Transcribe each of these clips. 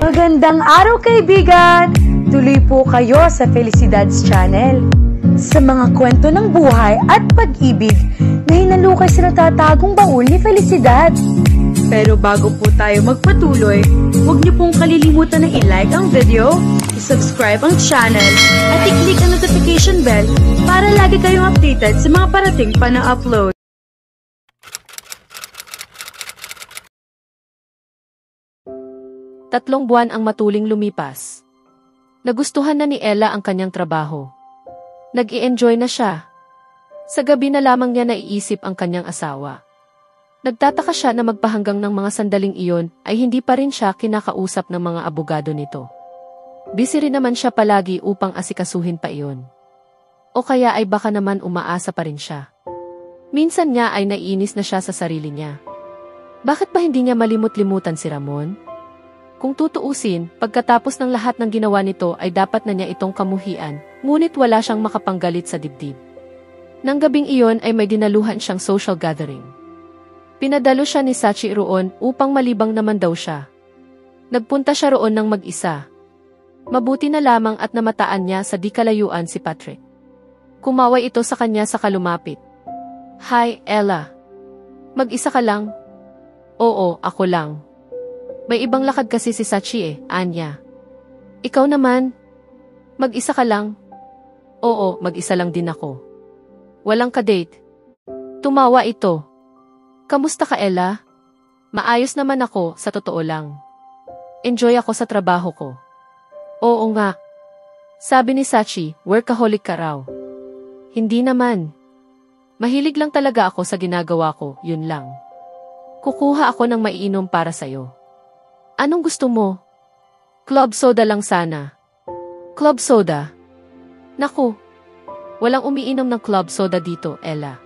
Magandang araw kaibigan! Tuloy po kayo sa Felicidad's Channel. Sa mga kwento ng buhay at pag-ibig na hinalukay sa natatagong baul ni Felicidad. Pero bago po tayo magpatuloy, huwag niyo pong kalilimutan na i-like ang video, i-subscribe ang channel, at i-click ang notification bell para lagi kayong updated sa mga parating pa na upload. Tatlong buwan ang matuling lumipas. Nagustuhan na ni Ella ang kanyang trabaho. Nag-i-enjoy na siya. Sa gabi na lamang niya naiisip ang kanyang asawa. Nagtataka siya na magpahanggang ng mga sandaling iyon ay hindi pa rin siya kinakausap ng mga abogado nito. Busy rin naman siya palagi upang asikasuhin pa iyon. O kaya ay baka naman umaasa pa rin siya. Minsan nga ay naiinis na siya sa sarili niya. Bakit ba hindi niya malimut-limutan si Ramon? Kung tutuusin, pagkatapos ng lahat ng ginawa nito ay dapat na niya itong kamuhian, ngunit wala siyang makapanggalit sa dibdib. Nang gabing iyon ay may dinaluhan siyang social gathering. Pinadalo siya ni Sachi roon upang malibang naman daw siya. Nagpunta siya roon ng mag-isa. Mabuti na lamang at namataan niya sa di kalayuan si Patrick. Kumaway ito sa kanya sa kalumapit. "Hi, Ella. Mag-isa ka lang?" "Oo, ako lang. May ibang lakad kasi si Sachi Anya." "Ikaw naman? Mag-isa ka lang?" "Oo, mag-isa lang din ako." "Walang ka-date?" Tumawa ito. "Kamusta ka, Ella?" "Maayos naman ako, sa totoo lang. Enjoy ako sa trabaho ko." "Oo nga." Sabi ni Sachi, "Workaholic ka raw." "Hindi naman. Mahilig lang talaga ako sa ginagawa ko, yun lang. Kukuha ako ng maiinom para sa'yo." "Anong gusto mo?" "Club soda lang sana." "Club soda? Naku, walang umiinom ng club soda dito, Ella.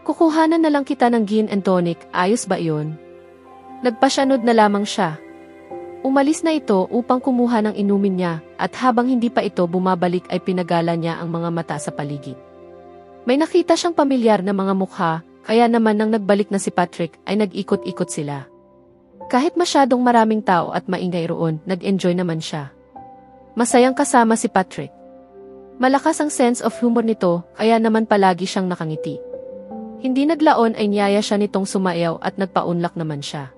Kukuhanan na lang kita ng gin and tonic, ayos ba iyon?" Nagpasyanod na lamang siya. Umalis na ito upang kumuha ng inumin niya at habang hindi pa ito bumabalik ay pinagala niya ang mga mata sa paligid. May nakita siyang pamilyar na mga mukha, kaya naman nang nagbalik na si Patrick ay nag-ikot-ikot sila. Kahit masyadong maraming tao at maingay roon, nag-enjoy naman siya. Masayang kasama si Patrick. Malakas ang sense of humor nito, kaya naman palagi siyang nakangiti. Hindi naglaon ay niyaya siya nitong sumayaw at nagpaunlak naman siya.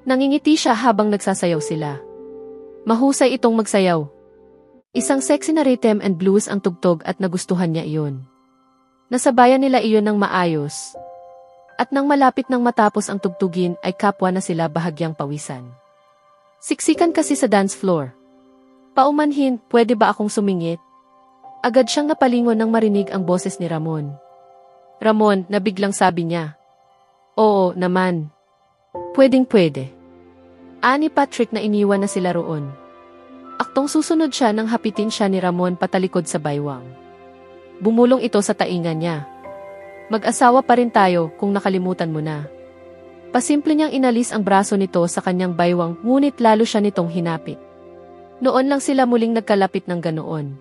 Nangingiti siya habang nagsasayaw sila. Mahusay itong magsayaw. Isang sexy na rhythm and blues ang tugtog at nagustuhan niya iyon. Nasabayan nila iyon ng maayos. At nang malapit nang matapos ang tugtugin ay kapwa na sila bahagyang pawisan. Siksikan kasi sa dance floor. "Paumanhin, pwede ba akong sumingit?" Agad siyang napalingon nang marinig ang boses ni Ramon. "Ramon," na biglang sabi niya. "Oo naman. Pwedeng-pwede." Ani Patrick na iniwan na sila roon. Aktong susunod siya nang hapitin siya ni Ramon patalikod sa baywang. Bumulong ito sa tainga niya. "Mag-asawa pa rin tayo kung nakalimutan mo na." Pasimple niyang inalis ang braso nito sa kanyang baywang ngunit lalo siya nitong hinapit. Noon lang sila muling nagkalapit ng ganoon.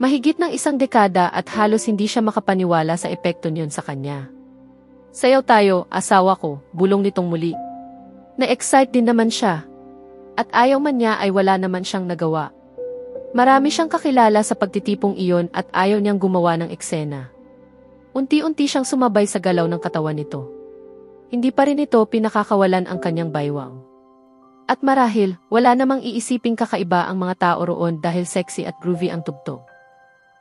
Mahigit ng isang dekada at halos hindi siya makapaniwala sa epekto niyon sa kanya. "Sayaw tayo, asawa ko," bulong nitong muli. Na-excite din naman siya. At ayaw man niya ay wala naman siyang nagawa. Marami siyang kakilala sa pagtitipong iyon at ayaw niyang gumawa ng eksena. Unti-unti siyang sumabay sa galaw ng katawan nito. Hindi pa rin ito pinakakawalan ang kanyang baywang. At marahil, wala namang iisiping kakaiba ang mga tao roon dahil sexy at groovy ang tugtog.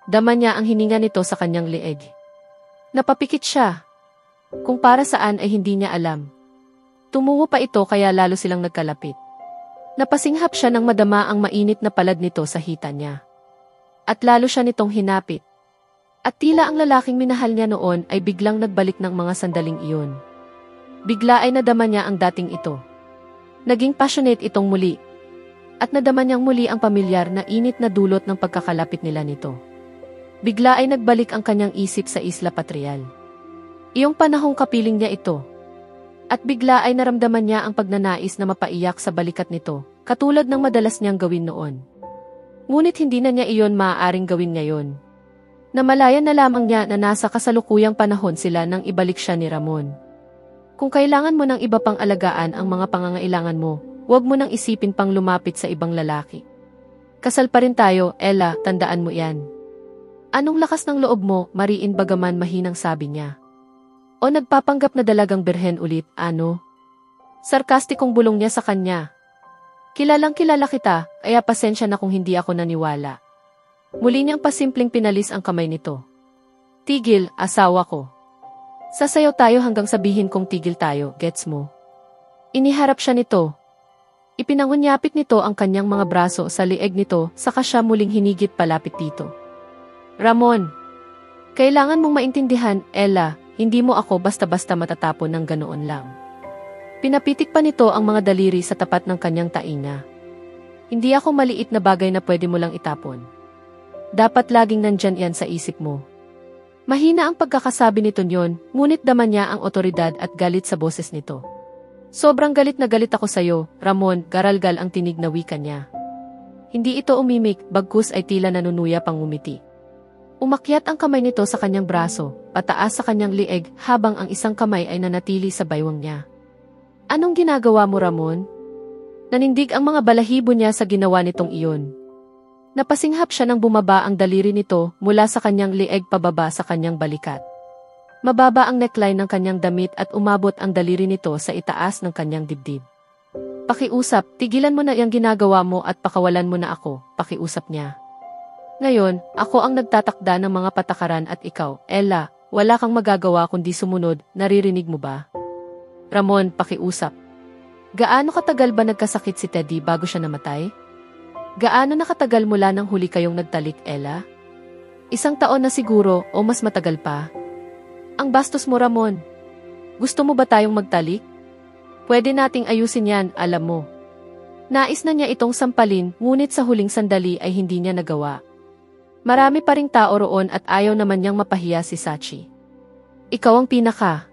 Dama niya ang hininga nito sa kanyang leeg. Napapikit siya. Kung para saan ay hindi niya alam. Tumuwo pa ito kaya lalo silang nagkalapit. Napasinghap siya nang madama ang mainit na palad nito sa hita niya. At lalo siya nitong hinapit. At tila ang lalaking minahal niya noon ay biglang nagbalik ng mga sandaling iyon. Bigla ay nadama niya ang dating ito. Naging passionate itong muli. At nadama niyang muli ang pamilyar na init na dulot ng pagkakalapit nila nito. Bigla ay nagbalik ang kanyang isip sa Isla Patrial. Iyong panahong kapiling niya ito. At bigla ay naramdaman niya ang pagnanais na mapaiyak sa balikat nito, katulad ng madalas niyang gawin noon. Ngunit hindi na niya iyon maaaring gawin ngayon. Namalayan na lamang niya na nasa kasalukuyang panahon sila nang ibalik siya ni Ramon. Kung kailangan mo ng iba pang alagaan ang mga pangangailangan mo, huwag mo nang isipin pang lumapit sa ibang lalaki. Kasal pa rin tayo, Ella, tandaan mo yan. Anong lakas ng loob mo, Mariin, bagaman mahinang sabi niya. O nagpapanggap na dalagang birhen ulit, ano? Sarkastikong bulong niya sa kanya. Kilalang kilala kita, kaya pasensya na kung hindi ako naniwala. Muli niyang pasimpleng pinalis ang kamay nito. Tigil, asawa ko. Sasayaw tayo hanggang sabihin kong tigil tayo, gets mo? Iniharap siya nito. Ipinangunyapit nito ang kanyang mga braso sa lieg nito, saka siya muling hinigit palapit dito. Ramon, kailangan mong maintindihan, Ella, hindi mo ako basta-basta matatapon ng ganoon lang. Pinapitik pa nito ang mga daliri sa tapat ng kanyang tainga. Hindi ako maliit na bagay na pwede mo lang itapon. Dapat laging nandyan yan sa isip mo. Mahina ang pagkakasabi nito nyon, ngunit daman niya ang otoridad at galit sa boses nito. Sobrang galit na galit ako sa'yo, Ramon, garalgal ang tinig na wika niya. Hindi ito umimik, bagkus ay tila nanunuya pang ngumiti. Umakyat ang kamay nito sa kanyang braso, pataas sa kanyang lieg, habang ang isang kamay ay nanatili sa baywang niya. Anong ginagawa mo, Ramon? Nanindig ang mga balahibo niya sa ginawa nitong iyon. Napasinghap siya nang bumaba ang daliri nito mula sa kanyang lieg pababa sa kanyang balikat. Mababa ang neckline ng kanyang damit at umabot ang daliri nito sa itaas ng kanyang dibdib. Pakiusap, tigilan mo na yung ginagawa mo at pakawalan mo na ako, pakiusap niya. Ngayon, ako ang nagtatakda ng mga patakaran at ikaw, Ella, wala kang magagawa kundi sumunod, naririnig mo ba? Ramon, pakiusap. Gaano katagal ba nagkasakit si Teddy bago siya namatay? Gaano nakatagal mula nang huli kayong nagtalik, Ella? 1 taon na siguro o mas matagal pa? Ang bastos mo, Ramon. Gusto mo ba tayong magtalik? Pwede nating ayusin yan, alam mo. Nais na niya itong sampalin, ngunit sa huling sandali ay hindi niya nagawa. Marami pa ring tao roon at ayaw naman niyang mapahiya si Sachi. Ikaw ang pinaka.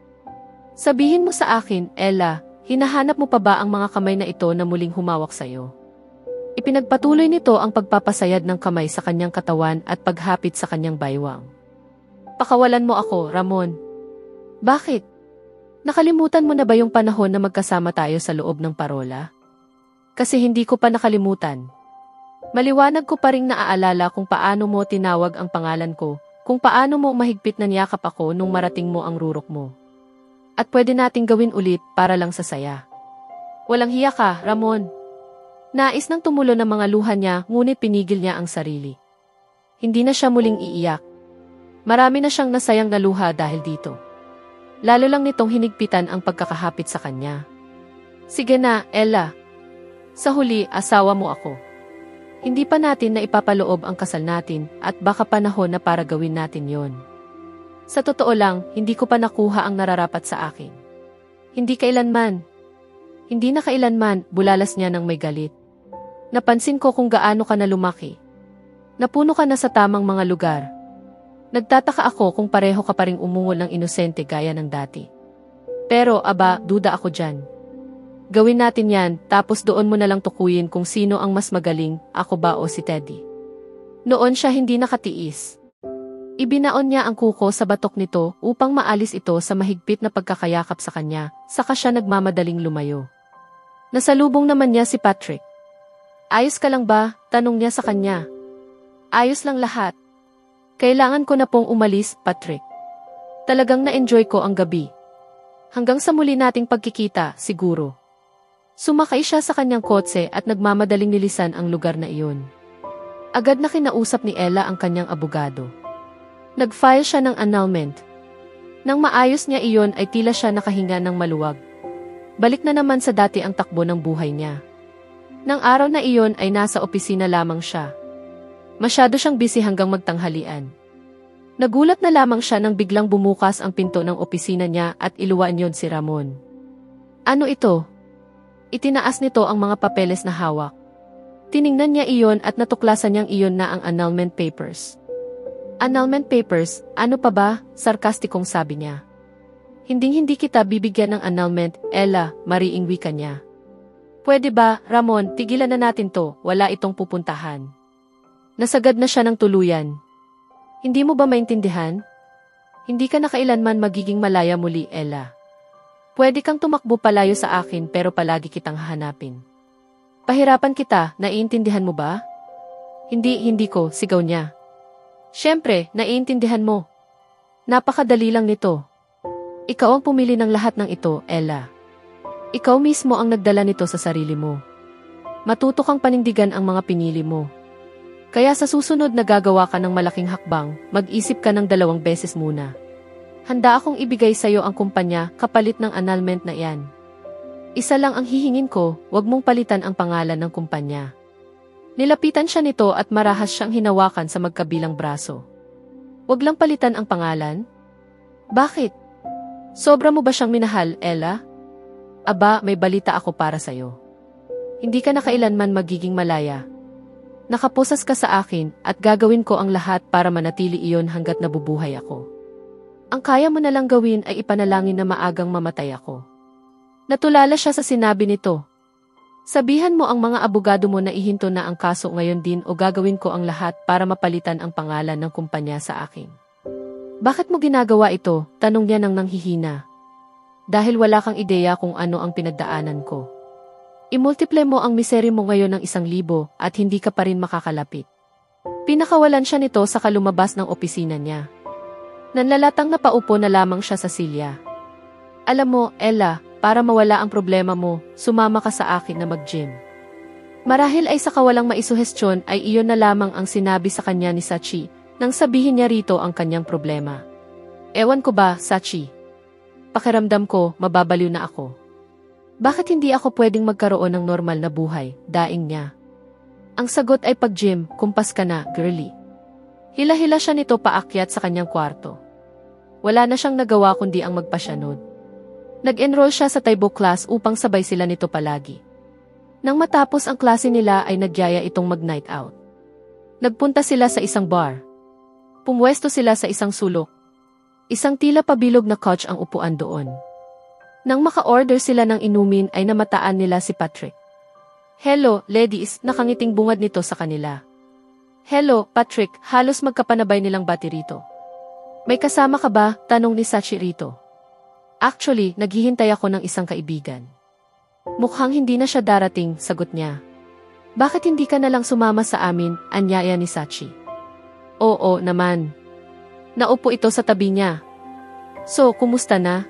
Sabihin mo sa akin, Ella, hinahanap mo pa ba ang mga kamay na ito na muling humawak sa'yo? Ipinagpatuloy nito ang pagpapasayad ng kamay sa kanyang katawan at paghapit sa kanyang baywang. Pakawalan mo ako, Ramon. Bakit? Nakalimutan mo na ba yung panahon na magkasama tayo sa loob ng parola? Kasi hindi ko pa nakalimutan. Maliwanag ko pa ring naaalala kung paano mo tinawag ang pangalan ko, kung paano mo mahigpit na niyakap ako nung marating mo ang rurok mo. At pwede nating gawin ulit para lang sa saya. Walang hiya ka, Ramon. Nais nang tumulo ng mga luha niya, ngunit pinigil niya ang sarili. Hindi na siya muling iiyak. Marami na siyang nasayang na luha dahil dito. Lalo lang nitong hinigpitan ang pagkakahapit sa kanya. Sige na, Ella. Sa huli, asawa mo ako. Hindi pa natin na ipapaloob ang kasal natin at baka panahon na para gawin natin yon. Sa totoo lang, hindi ko pa nakuha ang nararapat sa akin. Hindi kailanman. Hindi na kailanman, bulalas niya ng may galit. Napansin ko kung gaano ka na lumaki. Napuno ka na sa tamang mga lugar. Nagtataka ako kung pareho ka pa ring umungol ng inosente gaya ng dati. Pero aba, duda ako dyan. Gawin natin yan, tapos doon mo na lang tukuyin kung sino ang mas magaling, ako ba o si Teddy. Noon siya hindi nakatiis. Ibinaon niya ang kuko sa batok nito upang maalis ito sa mahigpit na pagkakayakap sa kanya, saka siya nagmamadaling lumayo. Nasalubong naman niya si Patrick. Ayos ka lang ba? Tanong niya sa kanya. Ayos lang lahat. Kailangan ko na pong umalis, Patrick. Talagang na-enjoy ko ang gabi. Hanggang sa muli nating pagkikita, siguro. Sumakay siya sa kanyang kotse at nagmamadaling nilisan ang lugar na iyon. Agad na kinausap ni Ella ang kanyang abogado. Nag-file siya ng annulment. Nang maayos niya iyon ay tila siya nakahinga ng maluwag. Balik na naman sa dati ang takbo ng buhay niya. Nang araw na iyon ay nasa opisina lamang siya. Masyado siyang busy hanggang magtanghalian. Nagulat na lamang siya nang biglang bumukas ang pinto ng opisina niya at iluwaan yon si Ramon. Ano ito? Itinaas nito ang mga papeles na hawak. Tiningnan niya iyon at natuklasan niyang iyon na ang annulment papers. Annulment papers, ano pa ba? Sarkastikong sabi niya. Hinding-hindi kita bibigyan ng annulment, Ella, mariing wika niya. Pwede ba, Ramon, tigilan na natin to, wala itong pupuntahan. Nasagad na siya ng tuluyan. Hindi mo ba maintindihan? Hindi ka na kailanman magiging malaya muli, Ella. Pwede kang tumakbo palayo sa akin pero palagi kitang hahanapin. Pahirapan kita, naiintindihan mo ba? Hindi ko, sigaw niya. Siyempre, naiintindihan mo. Napakadali lang nito. Ikaw ang pumili ng lahat ng ito, Ella. Ikaw mismo ang nagdala nito sa sarili mo. Matuto kang panindigan ang mga pinili mo. Kaya sa susunod na gagawa ka ng malaking hakbang, mag-isip ka ng 2 beses muna. Handa akong ibigay sa iyo ang kumpanya kapalit ng annulment na iyan. Isa lang ang hihingin ko, wag mong palitan ang pangalan ng kumpanya. Nilapitan siya nito at marahas siyang hinawakan sa magkabilang braso. Wag lang palitan ang pangalan? Bakit? Sobra mo ba siyang minahal, Ella? Aba, may balita ako para sa'yo. Hindi ka na kailanman magiging malaya. Nakaposas ka sa akin at gagawin ko ang lahat para manatili iyon hanggat nabubuhay ako. Ang kaya mo na lang gawin ay ipanalangin na maagang mamatay ako. Natulala siya sa sinabi nito. Sabihan mo ang mga abogado mo na ihinto na ang kaso ngayon din o gagawin ko ang lahat para mapalitan ang pangalan ng kumpanya sa akin. Bakit mo ginagawa ito? Tanong niya nang nanghihina. Dahil wala kang ideya kung ano ang pinagdaanan ko. I-multiply mo ang misery mo ngayon ng 1,000 at hindi ka pa rin makakalapit. Pinakawalan siya nito sa kalumabas ng opisina niya. Nanlalatang napaupo na lamang siya sa silya. Alam mo, Ella, para mawala ang problema mo, sumama ka sa akin na mag-gym. Marahil ay sa kawalang maisuhestyon ay iyon na lamang ang sinabi sa kanya ni Sachi nang sabihin niya rito ang kanyang problema. Ewan ko ba, Sachi? Pakiramdam ko, mababaliw na ako. Bakit hindi ako pwedeng magkaroon ng normal na buhay, daing niya? Ang sagot ay pag-gym, kumpas ka na, girly. Hila-hila siya nito paakyat sa kanyang kwarto. Wala na siyang nagawa kundi ang magpasyanod. Nag-enroll siya sa Taibo class upang sabay sila nito palagi. Nang matapos ang klase nila ay nagyaya itong mag-night out. Nagpunta sila sa isang bar. Pumwesto sila sa isang sulok. Isang tila pabilog na couch ang upuan doon. Nang maka-order sila ng inumin ay namataan nila si Patrick. Hello, ladies, nakangiting bungad nito sa kanila. Hello, Patrick, halos magkapanabay nilang bati rito. May kasama ka ba? Tanong ni Sachi rito. Actually, naghihintay ako ng isang kaibigan. Mukhang hindi na siya darating, sagot niya. Bakit hindi ka nalang sumama sa amin, anyaya ni Sachi? Oo naman. Naupo ito sa tabi niya. So, kumusta na?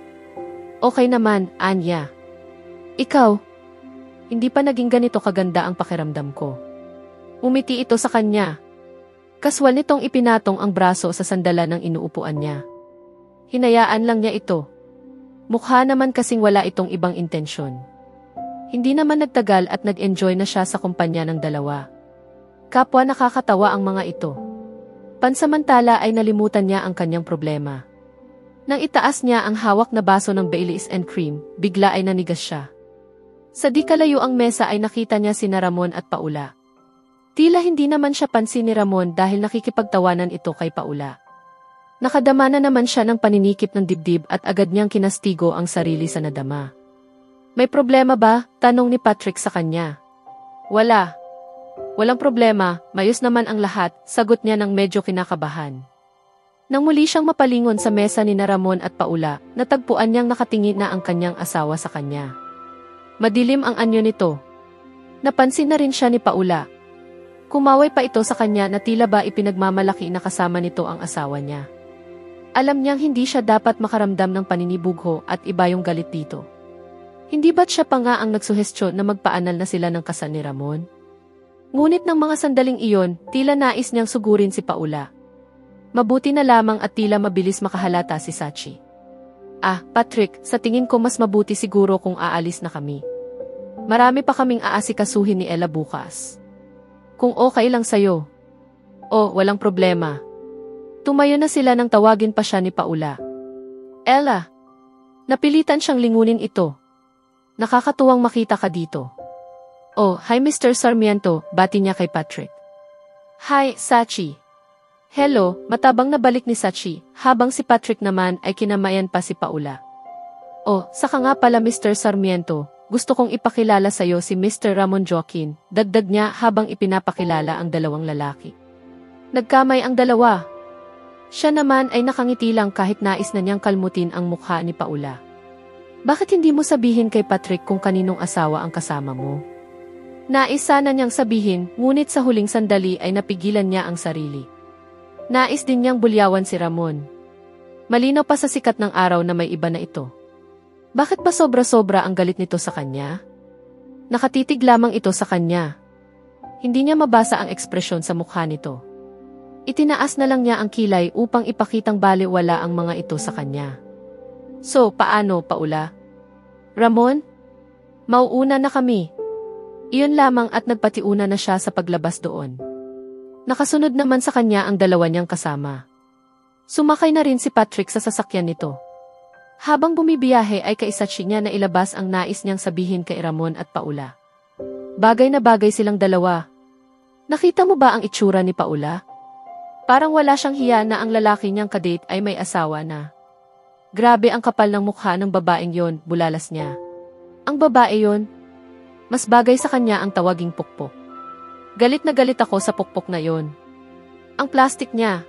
Okay naman, Anya. Ikaw? Hindi pa naging ganito kaganda ang pakiramdam ko. Umiti ito sa kanya. Kaswal nitong ipinatong ang braso sa sandala ng inuupuan niya. Hinayaan lang niya ito. Mukha naman kasing wala itong ibang intensyon. Hindi naman nagtagal at nag-enjoy na siya sa kumpanya ng dalawa. Kapwa nakakatawa ang mga ito. Pansamantala ay nalimutan niya ang kanyang problema. Nang itaas niya ang hawak na baso ng Baileys and Cream, bigla ay nanigas siya. Sa di kalayo ang mesa ay nakita niya sina Ramon at Paula. Tila hindi naman siya pansin ni Ramon dahil nakikipagtawanan ito kay Paula. Nakadama na naman siya ng paninikip ng dibdib at agad niyang kinastigo ang sarili sa nadama. May problema ba? Tanong ni Patrick sa kanya. Wala. Walang problema, mayos naman ang lahat, sagot niya ng medyo kinakabahan. Nang muli siyang mapalingon sa mesa ni Ramon at Paula, natagpuan niyang nakatingin na ang kanyang asawa sa kanya. Madilim ang anyo nito. Napansin na rin siya ni Paula. Kumaway pa ito sa kanya na tila ba ipinagmamalaki na kasama nito ang asawa niya. Alam niyang hindi siya dapat makaramdam ng paninibugho at iba yung galit dito. Hindi ba't siya pa nga ang nagsuhestyon na magpaanal na sila ng kasal ni Ramon? Ngunit ng mga sandaling iyon, tila nais niyang sugurin si Paula. Mabuti na lamang at tila mabilis makahalata si Sachi. Patrick, sa tingin ko mas mabuti siguro kung aalis na kami. Marami pa kaming aasikasuhin ni Ella bukas. Kung okay lang sa'yo. Walang problema. Tumayo na sila nang tawagin pa siya ni Paula. Ella. Napilitan siyang lingunin ito. Nakakatuwang makita ka dito. Hi Mr. Sarmiento, bati niya kay Patrick. Hi, Sachi. Hello, matabang na balik ni Sachi, habang si Patrick naman ay kinamayan pa si Paula. Saka nga pala Mr. Sarmiento, gusto kong ipakilala sa'yo si Mr. Ramon Joaquin, dagdag niya habang ipinapakilala ang dalawang lalaki. Nagkamay ang dalawa. Siya naman ay nakangiti lang kahit nais na niyang kalmutin ang mukha ni Paula. Bakit hindi mo sabihin kay Patrick kung kaninong asawa ang kasama mo? Nais sana niyang sabihin, ngunit sa huling sandali ay napigilan niya ang sarili. Nais din niyang bulyawan si Ramon. Malinaw pa sa sikat ng araw na may iba na ito. Bakit ba sobra-sobra ang galit nito sa kanya? Nakatitig lamang ito sa kanya. Hindi niya mabasa ang ekspresyon sa mukha nito. Itinaas na lang niya ang kilay upang ipakitang baliwala ang mga ito sa kanya. So, paano, Paula? Ramon? Mauuna na kami. Iyon lamang at nagpatiuna na siya sa paglabas doon. Nakasunod naman sa kanya ang dalawa niyang kasama. Sumakay na rin si Patrick sa sasakyan nito. Habang bumibiyahe ay kaisatsi niya na ilabas ang nais niyang sabihin kay Ramon at Paula. Bagay na bagay silang dalawa. Nakita mo ba ang itsura ni Paula? Parang wala siyang hiya na ang lalaki niyang kadate ay may asawa na. Grabe ang kapal ng mukha ng babaeng yon, bulalas niya. Ang babae yon, mas bagay sa kanya ang tawaging pukpok. Galit na galit ako sa pukpok na yon. Ang plastic niya.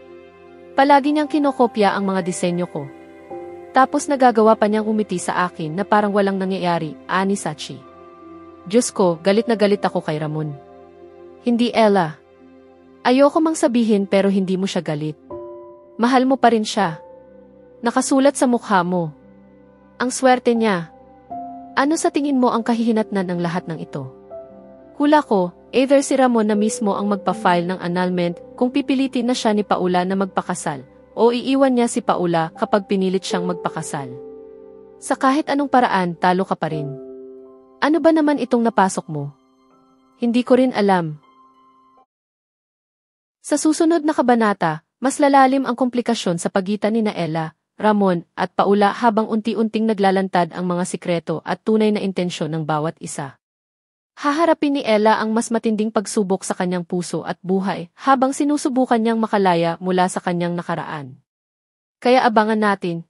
Palagi niyang kinokopya ang mga disenyo ko. Tapos nagagawa pa niyang umiti sa akin na parang walang nangyayari, ani Sachi. Diyos ko, galit na galit ako kay Ramon. Hindi Ella. Ayoko mang sabihin pero hindi mo siya galit. Mahal mo pa rin siya. Nakasulat sa mukha mo. Ang swerte niya. Ano sa tingin mo ang kahihinatnan ng lahat ng ito? Hula ko, either si Ramon na mismo ang magpa-file ng annulment kung pipilitin na siya ni Paula na magpakasal, o iiwan niya si Paula kapag pinilit siyang magpakasal. Sa kahit anong paraan, talo ka pa rin. Ano ba naman itong napasok mo? Hindi ko rin alam. Sa susunod na kabanata, mas lalalim ang komplikasyon sa pagitan ni Ella, Ramon, at Paula habang unti-unting naglalantad ang mga sikreto at tunay na intensyon ng bawat isa. Haharapin ni Ella ang mas matinding pagsubok sa kanyang puso at buhay habang sinusubukan niyang makalaya mula sa kanyang nakaraan. Kaya abangan natin